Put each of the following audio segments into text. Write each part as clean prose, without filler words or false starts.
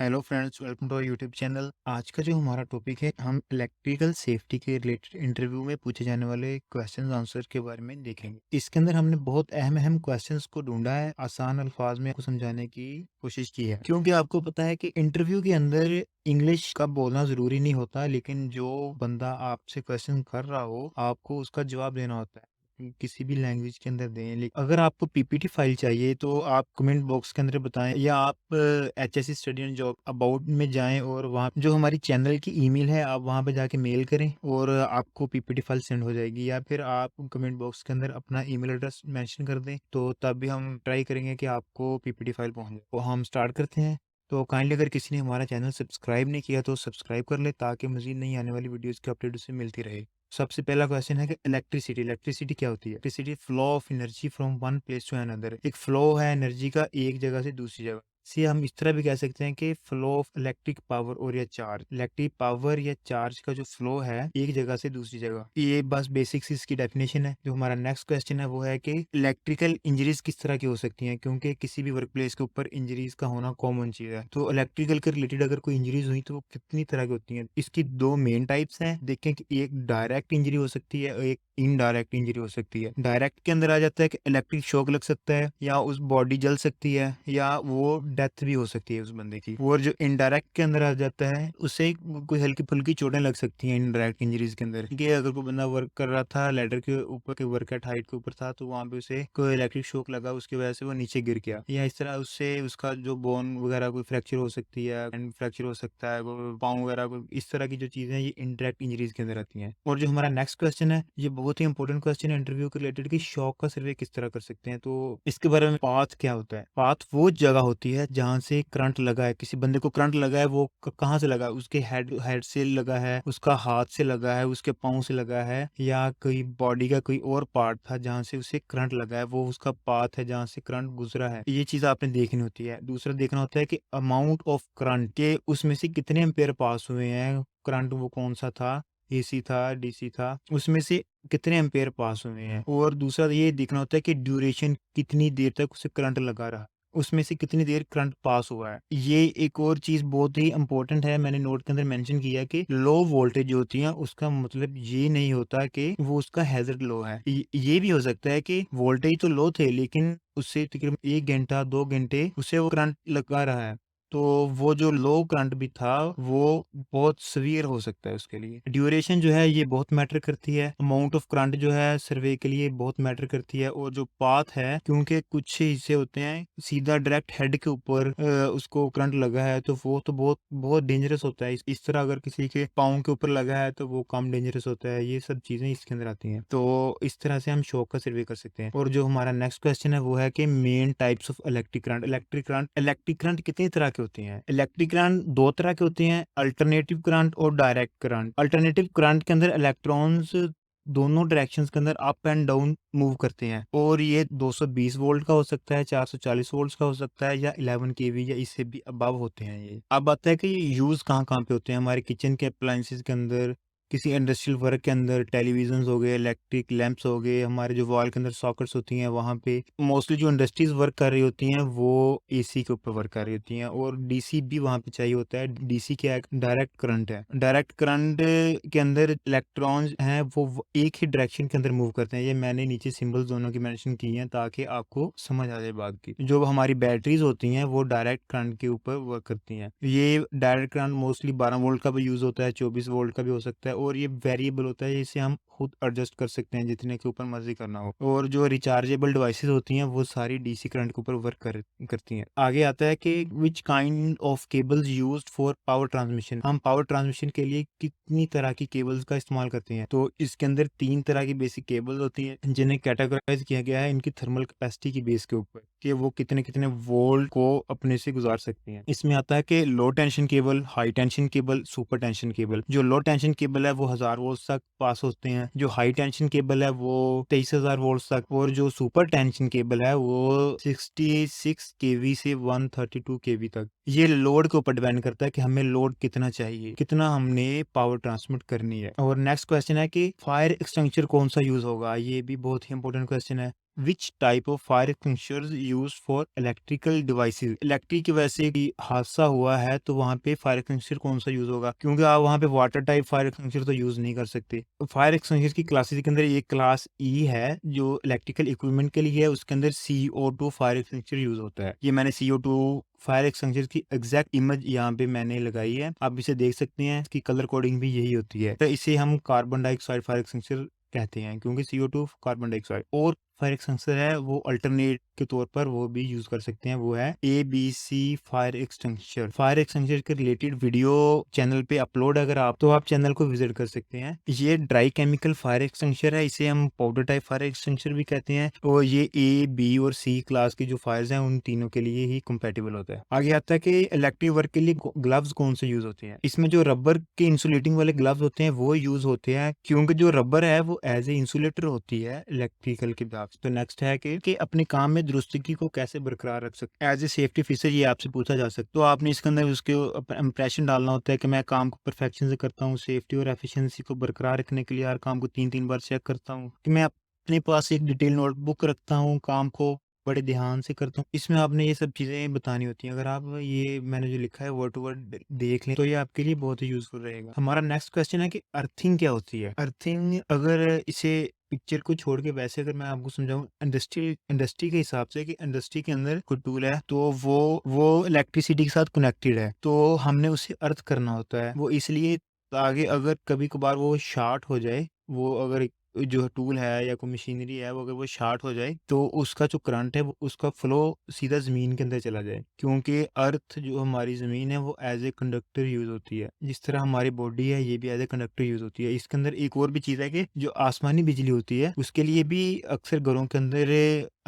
Hello friends, welcome to YouTube channel. आज का जो हमारा टॉपिक है, हम इलेक्ट्रिकल सेफ्टी के रिलेटेड इंटरव्यू में पूछे जाने वाले क्वेश्चन आंसर के बारे में देखेंगे। इसके अंदर हमने बहुत अहम अहम क्वेश्चंस को ढूंढा है, आसान अल्फाज में आपको समझाने की कोशिश की है, क्योंकि आपको पता है कि इंटरव्यू के अंदर इंग्लिश का बोलना जरूरी नहीं होता, लेकिन जो बंदा आपसे क्वेश्चन कर रहा हो आपको उसका जवाब देना होता है। किसी भी लैंग्वेज के अंदर दें। लेकिन अगर आपको पीपीटी फाइल चाहिए तो आप कमेंट बॉक्स के अंदर बताएं, या आप HSC study and job about में जाएं और वहाँ जो हमारी चैनल की ईमेल है आप वहाँ पे जाके मेल करें और आपको पीपीटी फाइल सेंड हो जाएगी। या फिर आप कमेंट बॉक्स के अंदर अपना ईमेल एड्रेस मेंशन कर दें, तो तब भी हम ट्राई करेंगे कि आपको पीपीटी फाइल पहुँच जाए। तो हम स्टार्ट करते हैं। तो काइंडली अगर किसी ने हमारा चैनल सब्सक्राइब नहीं किया तो सब्सक्राइब कर ले, ताकि मजीद नई आने वाली वीडियोस की अपडेट उससे मिलती रहे। सबसे पहला क्वेश्चन है कि इलेक्ट्रिसिटी इलेक्ट्रिसिटी क्या होती है? Electricity flow of energy from one place to another. एक फ्लो है एनर्जी का एक जगह से दूसरी जगह। से हम इस तरह भी कह सकते हैं कि फ्लो ऑफ इलेक्ट्रिक पावर और या चार्ज। इलेक्ट्रिक पावर या चार्ज का जो फ्लो है एक जगह से दूसरी जगह। ये बस बेसिक्स इसकी डेफिनेशन है। जो हमारा नेक्स्ट क्वेश्चन है वो है कि इलेक्ट्रिकल इंजरीज किस तरह की हो सकती हैं, क्योंकि किसी भी वर्क प्लेस के ऊपर इंजरीज का होना कॉमन चीज है। तो इलेक्ट्रिकल के रिलेटेड अगर कोई इंजरीज हुई तो वो कितनी तरह की होती हैं? इसकी दो मेन टाइप्स हैं। देखें कि एक डायरेक्ट इंजरी हो सकती है और एक इनडायरेक्ट इंजरी हो सकती है। डायरेक्ट के अंदर आ जाता है कि इलेक्ट्रिक शॉक लग सकता है, या उस बॉडी जल सकती है, या वो डेथ भी हो सकती है उस बंदे की। और जो इनडायरेक्ट के अंदर आ जाता है उससे कोई हल्की फुल्की चोटें लग सकती हैं इनडायरेक्ट इंजरीज के अंदर। कि अगर कोई बंदा वर्क कर रहा था लैडर के ऊपर, के वर्क एट हाइट के ऊपर था, तो वहां पे उसे कोई इलेक्ट्रिक शॉक लगा, उसकी वजह से वो नीचे गिर गया, या इस तरह उससे उसका जो बोन वगैरह कोई फ्रैक्चर हो सकती है, एंड फ्रैक्चर हो सकता है, पाँव वगैरह को। इस तरह की जो चीजें हैं ये इनडायरेक्ट इंजरीज के अंदर आती हैं। और जो हमारा नेक्स्ट क्वेश्चन है ये बहुत ही इंपॉर्टेंट क्वेश्चन है इंटरव्यू के रिलेटेड, कि शॉक का सर्वे किस तरह कर सकते हैं। तो इसके बारे में, पाथ क्या होता है? पाथ वो जगह होती है जहां से करंट लगा है। किसी बंदे को करंट लगा है, वो कहाँ से लगा है? उसके हेड हेड से लगा है, उसका हाथ से लगा है, उसके पाँव से लगा है, या कोई बॉडी का कोई और पार्ट था जहां से उसे करंट लगा है, वो उसका पाथ है जहां से करंट गुजरा है। ये चीज आपने देखनी होती है। दूसरा देखना होता है कि अमाउंट ऑफ करंट के उसमें से कितने एम्पेयर पास हुए हैं। करंट वो कौन सा था, एसी था, डीसी था, उसमें से कितने एम्पेयर पास हुए हैं। और दूसरा ये देखना होता है कि ड्यूरेशन, कितनी देर तक उसे करंट लगा रहा, उसमें से कितनी देर करंट पास हुआ है। ये एक और चीज बहुत ही इंपॉर्टेंट है, मैंने नोट के अंदर मेंशन किया कि लो वोल्टेज जो होती है उसका मतलब ये नहीं होता कि वो उसका हैजर्ड लो है। ये भी हो सकता है कि वोल्टेज तो लो थे, लेकिन उससे तकरीबन 1 घंटा 2 घंटे उसे वो करंट लगा रहा है, तो वो जो लो करंट भी था वो बहुत सीवियर हो सकता है उसके लिए। ड्यूरेशन जो है ये बहुत मैटर करती है। अमाउंट ऑफ करंट जो है सर्वे के लिए बहुत मैटर करती है। और जो पाथ है, क्योंकि कुछ हिस्से होते हैं सीधा डायरेक्ट हेड के ऊपर उसको करंट लगा है, तो वो तो बहुत बहुत डेंजरस होता है। इस तरह अगर किसी के पाँव के ऊपर लगा है तो वो कम डेंजरस होता है। ये सब चीजें इसके अंदर आती हैं। तो इस तरह से हम शॉक का सर्वे कर सकते हैं। और जो हमारा नेक्स्ट क्वेश्चन है वो है कि main types of electric current. Electric current कितनी तरह के होते हैं? इलेक्ट्रिक करंट दो तरह के होते हैं, अल्टरनेटिव करंट और डायरेक्ट करंट। अल्टरनेटिव करंट के अंदर इलेक्ट्रॉन्स दोनों डायरेक्शंस के अंदर अप एंड डाउन मूव करते हैं, और ये 220 वोल्ट का हो सकता है, 440 वोल्ट का हो सकता है, या 11 केवी या इससे भी अबव होते हैं। ये अब आता है कि ये यूज कहाँ कहाँ पे होते हैं। हमारे किचन के अप्लायंसेस के अंदर, किसी इंडस्ट्रियल वर्क के अंदर, टेलीविजन हो गए, इलेक्ट्रिक लैंप्स हो गए, हमारे जो वॉल के अंदर सॉकेट्स होती हैं वहाँ पे। मोस्टली जो इंडस्ट्रीज वर्क कर रही होती हैं वो एसी के ऊपर वर्क कर रही होती हैं, और डीसी भी वहाँ पे चाहिए होता है। डीसी क्या है? डायरेक्ट करंट है। डायरेक्ट करंट के अंदर इलेक्ट्रॉन्स हैं वो एक ही डायरेक्शन के अंदर मूव करते हैं। ये मैंने नीचे सिंबल्स दोनों की मेंशन की हैं ताकि आपको समझ आ जाए बात की। जो हमारी बैटरीज होती हैं वो डायरेक्ट करंट के ऊपर वर्क करती हैं। ये डायरेक्ट करंट मोस्टली 12 वोल्ट का भी यूज होता है, 24 वोल्ट का भी हो सकता है, और ये वेरिएबल होता है, इसे हम खुद एडजस्ट कर सकते हैं जितने के ऊपर मर्जी करना हो। और जो रिचार्जेबल डिवाइसेस होती हैं वो सारी डीसी करंट के ऊपर वर्क करती हैं। आगे आता है कि which kind of cables used for power transmission. हम पावर ट्रांसमिशन के लिए कितनी तरह की केबल्स का इस्तेमाल करते हैं? तो इसके अंदर 3 तरह की बेसिक केबल्स होती हैं जिन्हें कैटेगराइज किया गया है इनकी थर्मल कैपेसिटी की बेस के ऊपर, कि वो कितने कितने वोल्ट को अपने से गुजार सकती हैं। इसमें आता है कि low tension cable, high tension cable, super tension cable. जो लो टेंशन केबल है वो 1000 वोल्ट तक पास होते हैं, जो हाई टेंशन केबल है वो 23000 वोल्ट तक, और जो सुपर टेंशन केबल है वो 66 केवी से 132 केवी तक। ये लोड के ऊपर डिपेंड करता है कि हमें लोड कितना चाहिए, कितना हमने पावर ट्रांसमिट करनी है। और नेक्स्ट क्वेश्चन है कि फायर एक्सटिंग्विशर कौन सा यूज होगा। ये भी बहुत ही इंपॉर्टेंट क्वेश्चन है। Which type of fire extinguishers use for electrical devices. Electric की वजह से भी हादसा हुआ है तो वहाँ पे फायर एक्सटिंग्विशर कौन सा यूज होगा, क्योंकि आप वहाँ पे वाटर टाइप फायर एक्सटिंग्विशर तो यूज नहीं कर सकते। फायर एक्सटिंग्विशर की क्लासेस के अंदर ये क्लास ई है जो इलेक्ट्रिकल इक्विपमेंट के लिए है, उसके अंदर CO2 फायर एक्सटिंग्विशर यूज होता है। ये मैंने CO2 फायर एक्सटिंग्विशर की एग्जैक्ट इमेज यहाँ पे मैंने लगाई है, आप इसे देख सकते हैं। इसकी कलर कोडिंग भी यही होती है, तो इसे हम कार्बन डाइऑक्साइड फायर एक्सटिंग्विशर कहते हैं, क्योंकि CO2 कार्बन डाइऑक्साइड। और फायर एक्सटिंग्विशर है वो अल्टरनेट के तौर पर वो भी यूज कर सकते हैं, वो है ABC fire extinguisher. Fire extinguisher के रिलेटेड वीडियो चैनल पे अपलोड, अगर आप तो आप चैनल को विजिट कर सकते हैं। ये ड्राई केमिकल फायर एक्सटिंग्विशर है, इसे हम पाउडर टाइप फायर एक्सटिंग्विशर भी कहते हैं, और ये A, B और C क्लास की जो फायर्स हैं उन तीनों के लिए ही कंपेटेबल होता है। आगे आता है कि इलेक्ट्रिक वर्क के लिए ग्लव्स कौन से यूज होते हैं। इसमें जो रबर के इंसुलेटिंग वाले ग्लव्स होते हैं वो यूज होते हैं, क्योंकि जो रबर है वो एज ए इंसुलेटर होती है इलेक्ट्रिकल के ब्लॉक्स। तो नेक्स्ट है कि अपने काम में दुरुस्ती को कैसे बरकरार रख सकते हैं। एज ए सेफ्टी फीचर ये आपसे पूछा जा सकता है, तो आपने इसके अंदर उसके इंप्रेशन डालना होता है कि मैं काम को परफेक्शन से करता हूँ, सेफ्टी और एफिशिएंसी को बरकरार रखने के लिए हर काम को 3-3 बार चेक करता हूँ, कि मैं अपने पास एक डिटेल नोटबुक रखता हूँ, काम को बड़े ध्यान से करता हूँ। इसमें आपने ये सब चीज़ें बतानी होती हैं। अगर आप ये मैंने जो लिखा है वर्ड टू वर्ड देख लें तो ये आपके लिए बहुत ही यूज़फुल रहेगा। हमारा नेक्स्ट क्वेश्चन है कि अर्थिंग क्या होती है? अर्थिंग, अगर इसे पिक्चर को छोड़ के वैसे अगर मैं आपको समझाऊँ इंडस्ट्री इंडस्ट्री के हिसाब से, कि इंडस्ट्री के अंदर कोई टूल है तो वो इलेक्ट्रिसिटी के साथ कनेक्टेड है, तो हमने उसे अर्थ करना होता है। वो इसलिए ताकि अगर कभी-कभार वो शॉर्ट हो जाए, वो अगर जो टूल है या कोई मशीनरी है वो अगर वो शॉर्ट हो जाए तो उसका जो करंट है वो उसका फ्लो सीधा ज़मीन के अंदर चला जाए, क्योंकि अर्थ जो हमारी ज़मीन है वो एज ए कंडक्टर यूज़ होती है। जिस तरह हमारी बॉडी है ये भी एज ए कंडक्टर यूज़ होती है। इसके अंदर एक और भी चीज़ है कि जो आसमानी बिजली होती है उसके लिए भी अक्सर घरों के अंदर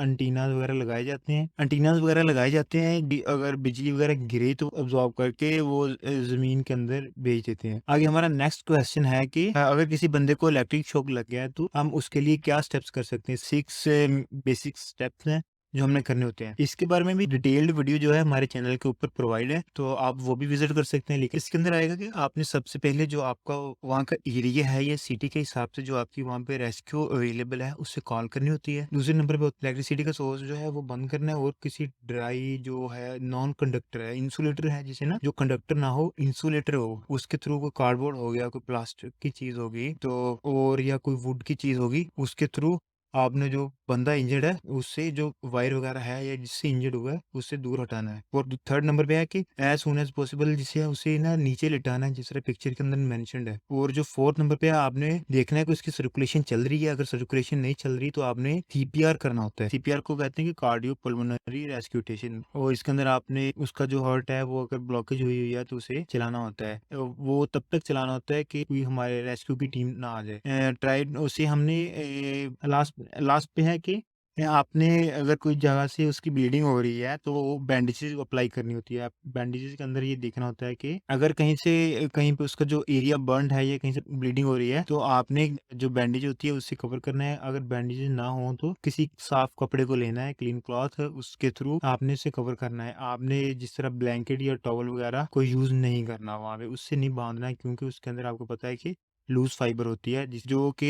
एंटीनास वगैरह लगाए जाते हैं। एंटीनास वगैरह लगाए जाते हैं अगर बिजली वगैरह गिरे तो अब्जॉर्ब करके वो ज़मीन के अंदर भेज देते हैं। आगे हमारा नेक्स्ट क्वेश्चन है कि अगर किसी बंदे को इलेक्ट्रिक शॉक लग गया है तो हम उसके लिए क्या स्टेप्स कर सकते हैं। 6 बेसिक स्टेप्स हैं जो हमने करने होते हैं। इसके बारे में भी डिटेल्ड वीडियो जो है हमारे चैनल के ऊपर प्रोवाइड है, तो आप वो भी विजिट कर सकते हैं। लेकिन इसके अंदर आएगा कि आपने सबसे पहले जो आपका वहाँ का एरिया है या सिटी के हिसाब से जो आपकी वहाँ पे रेस्क्यू अवेलेबल है उससे कॉल करनी होती है। दूसरे नंबर पे इलेक्ट्रिसिटी का सोर्स जो है वो बंद करना है, और किसी ड्राई जो है नॉन कंडक्टर है, इंसुलेटर है जिसे ना, जो कंडक्टर ना हो इंसुलेटर हो, उसके थ्रू कोई कार्डबोर्ड हो गया, कोई प्लास्टिक की चीज होगी तो, और या कोई वुड की चीज होगी, उसके थ्रू आपने जो बंदा इंजर्ड है उससे जो वायर वगैरह है या जिससे इंजर्ड हुआ है उससे दूर हटाना है। और थर्ड नंबर पे है कि एज सुन एज पॉसिबल जिसे उसे ना नीचे लिटाना है, जिस तरह पिक्चर के अंदर मेंशन्ड है। और जो फोर्थ नंबर पे है आपने देखना है कि उसकी सर्कुलेशन चल रही है। अगर सर्कुलेशन नहीं चल रही तो आपने CPR करना होता है। CPR को कहते हैं कि कार्डियो पल्मोनरी रेस्क्यूटेशन, और इसके अंदर आपने उसका जो हार्ट है वो अगर ब्लॉकेज हुई हुई है तो उसे चलाना होता है। वो तब तक चलाना होता है कि कोई हमारे रेस्क्यू की टीम ना आ जाए। ट्राई उसे हमने लास्ट लास्ट पे है कि आपने अगर कोई जगह से उसकी ब्लीडिंग हो रही है तो बैंडेजेस अप्लाई करनी होती है। आप बैंडेजेस के अंदर ये देखना होता है कि अगर कहीं से कहीं पे उसका जो एरिया बर्न्ड है या कहीं से ब्लीडिंग हो रही है तो आपने जो बैंडेज होती है उससे कवर करना है। अगर बैंडेजेस ना हो तो किसी साफ कपड़े को लेना है, क्लीन क्लॉथ, उसके थ्रू आपने उसे कवर करना है। आपने जिस तरह ब्लैंकेट या टॉवल वगैरह कोई यूज नहीं करना वहाँ पे, उससे नहीं बांधना है, क्योंकि उसके अंदर आपको पता है कि लूज फाइबर होती है जिस जो कि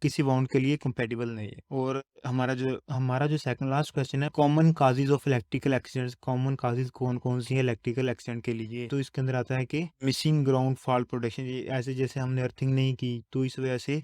किसी वाउंड के लिए कंपेटेबल नहीं है। और हमारा जो सेकंड लास्ट क्वेश्चन है, common causes of electrical accidents. Common causes कौन कौन सी है इलेक्ट्रिकल एक्सीडेंट के लिए, तो इसके अंदर आता है कि मिसिंग ग्राउंड फॉल्ट प्रोटेक्शन। ये ऐसे जैसे हमने अर्थिंग नहीं की तो इस वजह से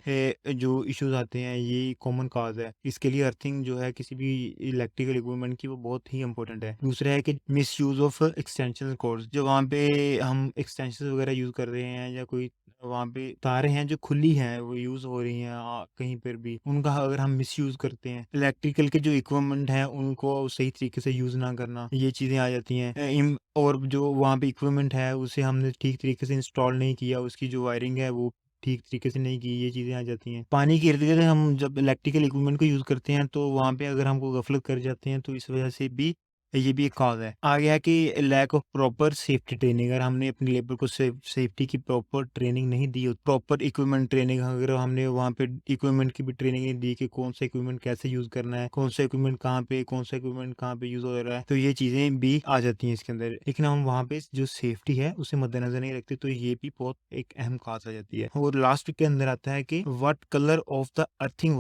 जो इश्यूज आते हैं ये कॉमन काज है। इसके लिए अर्थिंग जो है किसी भी इलेक्ट्रिकल इक्विपमेंट की वो बहुत ही इंपॉर्टेंट है। दूसरा है कि misuse of extension cords, जो वहाँ पे हम एक्सटेंशन वगैरह यूज कर रहे हैं या कोई वहाँ पे तारें हैं जो खुली हैं वो यूज हो रही हैं कहीं पर भी, उनका अगर हम मिस यूज करते हैं, इलेक्ट्रिकल के जो इक्विपमेंट हैं उनको सही तरीके से यूज ना करना, ये चीजें आ जाती हैं। और जो वहाँ पे इक्विपमेंट है उसे हमने ठीक तरीके से इंस्टॉल नहीं किया, उसकी जो वायरिंग है वो ठीक तरीके से नहीं की, ये चीज़ें आ जाती हैं। पानी के इर्द-गिर्द हम जब इलेक्ट्रिकल इक्विपमेंट को यूज़ करते हैं तो वहाँ पे अगर हमको गफलत कर जाते हैं तो इस वजह से भी ये भी एक कॉज़ है। आ गया कि lack of proper safety training, अगर हमने अपने लेबर को सेफ्टी की प्रॉपर ट्रेनिंग नहीं दी हो, प्रॉपर इक्विपमेंट ट्रेनिंग अगर हमने वहाँ पे इक्विपमेंट की भी ट्रेनिंग नहीं दी कि कौन सा इक्विपमेंट कैसे यूज़ करना है, कौन सा इक्विपमेंट कहाँ पे, कौन सा इक्विपमेंट कहाँ पे यूज़ हो रहा है, तो ये चीज़ें भी आ जाती हैं इसके अंदर। लेकिन हम वहाँ पे जो सेफ्टी है उसे मद्देनज़र नहीं रखते, तो ये भी बहुत एक अहम ख़ास आ जाती है। और लास्ट के अंदर आता है कि what colour of the earthing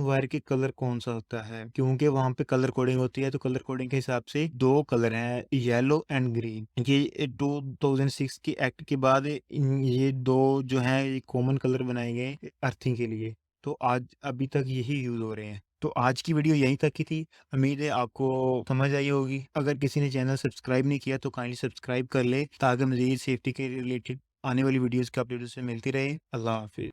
wire के कलर कौन-सा होता है? क्योंकि वहाँ पे कलर कोडिंग होती है, तो कलर कोडिंग के हिसाब से 2 कलर हैं, येलो एंड ग्रीन। ये 2006 के एक्ट के बाद ये 2 जो हैं ये कॉमन कलर बनाए गए अर्थिंग के लिए। तो आज अभी तक यही यूज़ हो रहे हैं। तो आज की वीडियो यहीं तक की थी। उम्मीद है आपको समझ आई होगी। अगर किसी ने चैनल सब्सक्राइब नहीं किया तो काइंडली सब्सक्राइब कर ले, ताकि मज़ीद सेफ्टी के रिलेटेड आने वाली वीडियोज़ की अपडेट उससे मिलती रहे। अल्लाह हाफ़िज़।